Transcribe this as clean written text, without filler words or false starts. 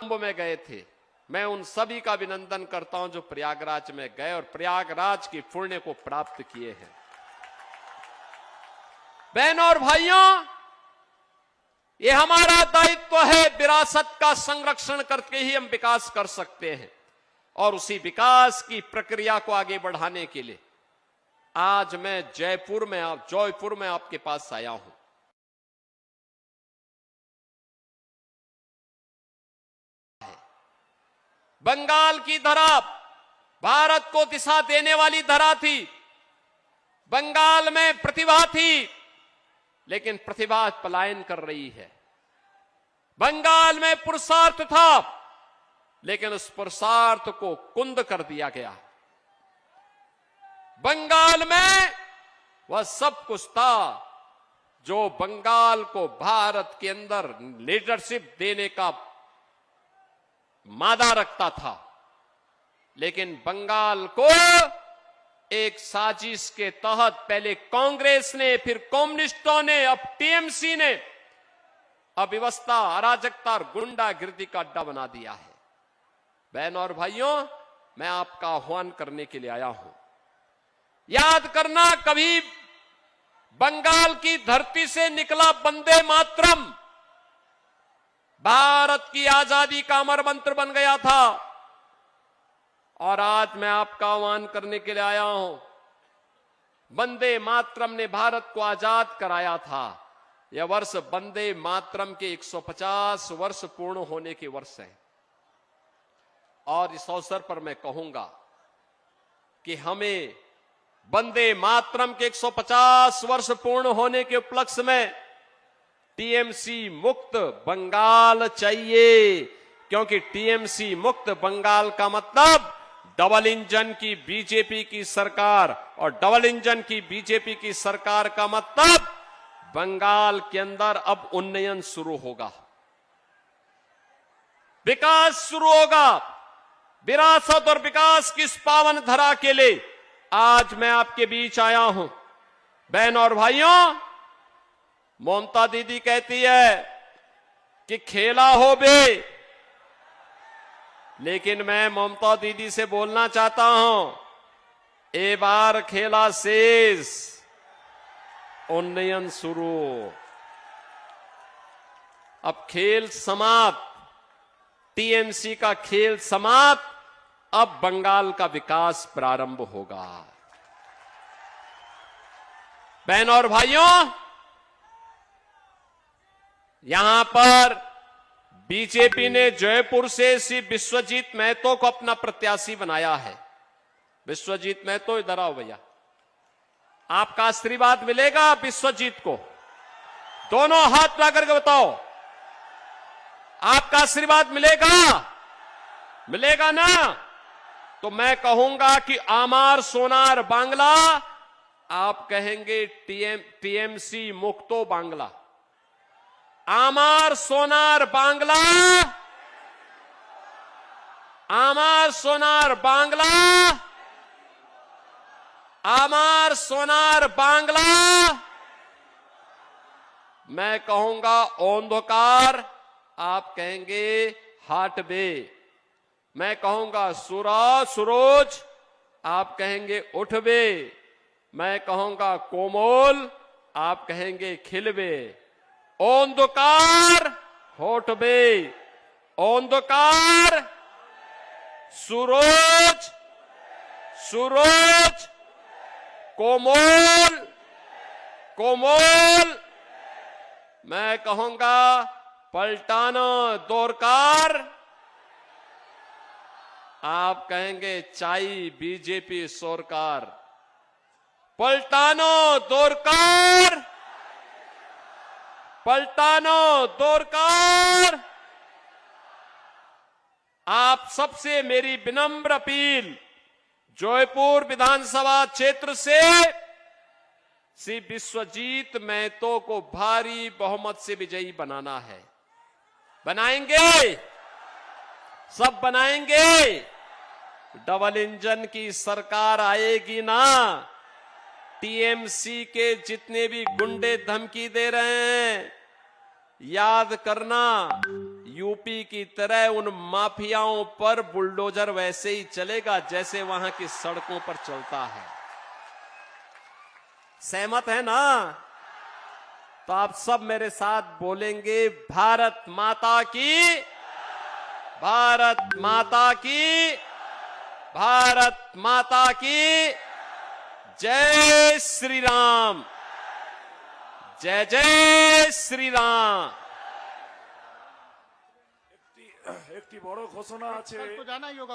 कुंभ में गए थे, मैं उन सभी का अभिनंदन करता हूं जो प्रयागराज में गए और प्रयागराज की पुण्य को प्राप्त किए हैं। बहनों और भाइयों, ये हमारा दायित्व है, विरासत का संरक्षण करके ही हम विकास कर सकते हैं। और उसी विकास की प्रक्रिया को आगे बढ़ाने के लिए आज मैं जयपुर में आपके पास आया हूं। बंगाल की धरा भारत को दिशा देने वाली धरा थी। बंगाल में प्रतिभा थी, लेकिन प्रतिभा पलायन कर रही है। बंगाल में पुरुषार्थ था, लेकिन उस पुरुषार्थ को कुंद कर दिया गया। बंगाल में वह सब कुछ था जो बंगाल को भारत के अंदर लीडरशिप देने का मादा रखता था, लेकिन बंगाल को एक साजिश के तहत पहले कांग्रेस ने, फिर कम्युनिस्टों ने, अब टीएमसी ने अव्यवस्था, अराजकता और गुंडागिर्दी का अड्डा बना दिया है। बहनों और भाइयों, मैं आपका आह्वान करने के लिए आया हूं। याद करना, कभी बंगाल की धरती से निकला वंदे मातरम भारत की आजादी का अमर मंत्र बन गया था। और आज मैं आपका आह्वान करने के लिए आया हूं। वंदे मातरम ने भारत को आजाद कराया था। यह वर्ष वंदे मातरम के 150 वर्ष पूर्ण होने के वर्ष है। और इस अवसर पर मैं कहूंगा कि हमें वंदे मातरम के 150 वर्ष पूर्ण होने के उपलक्ष्य में टीएमसी मुक्त बंगाल चाहिए, क्योंकि टीएमसी मुक्त बंगाल का मतलब डबल इंजन की बीजेपी की सरकार, और डबल इंजन की बीजेपी की सरकार का मतलब बंगाल के अंदर अब उन्नयन शुरू होगा, विकास शुरू होगा। विरासत और विकास की इस पावन धरा के लिए आज मैं आपके बीच आया हूं। बहनों और भाइयों, ममता दीदी कहती है कि खेला हो बे, लेकिन मैं ममता दीदी से बोलना चाहता हूं, ए बार खेला शेष, उन्नयन शुरू। अब खेल समाप्त, टीएमसी का खेल समाप्त, अब बंगाल का विकास प्रारंभ होगा। बहनों और भाइयों, यहां पर बीजेपी ने जयपुर से श्री विश्वजीत महतो को अपना प्रत्याशी बनाया है। विश्वजीत महतो, इधर आओ भैया, आपका आशीर्वाद मिलेगा विश्वजीत को? दोनों हाथ ला करके बताओ, आपका आशीर्वाद मिलेगा? मिलेगा ना? तो मैं कहूंगा कि आमार सोनार बांग्ला, आप कहेंगे टीएमसी मुक्तो बांग्ला। आमार सोनार बांग्ला, आमार सोनार बांग्ला, आमार सोनार बांग्ला। मैं कहूंगा ओंधकार, आप कहेंगे हाटबे। मैं कहूंगा सुरोज, आप कहेंगे उठबे। मैं कहूंगा कोमल, आप कहेंगे खिलबे। ओंधकार होठबे, ओंधकार सुरोज, सुरोज कोमल, कोमल। मैं कहूंगा पलटानो दोरकार, आप कहेंगे चाई बीजेपी सोरकार। पलटानो दोरकार, पलटानो दोरकार। आप सबसे मेरी विनम्र अपील, जयपुर विधानसभा क्षेत्र से श्री विश्वजीत महतो को भारी बहुमत से विजयी बनाना है। बनाएंगे? सब बनाएंगे? डबल इंजन की सरकार आएगी ना? टीएमसी के जितने भी गुंडे धमकी दे रहे हैं, याद करना, यूपी की तरह उन माफियाओं पर बुलडोजर वैसे ही चलेगा जैसे वहां की सड़कों पर चलता है। सहमत है ना? तो आप सब मेरे साथ बोलेंगे, भारत माता की, भारत माता की, भारत माता की जय श्री राम, जय जय श्री राम। একটি বড় ঘোষণা আছে। তো জানাই হোক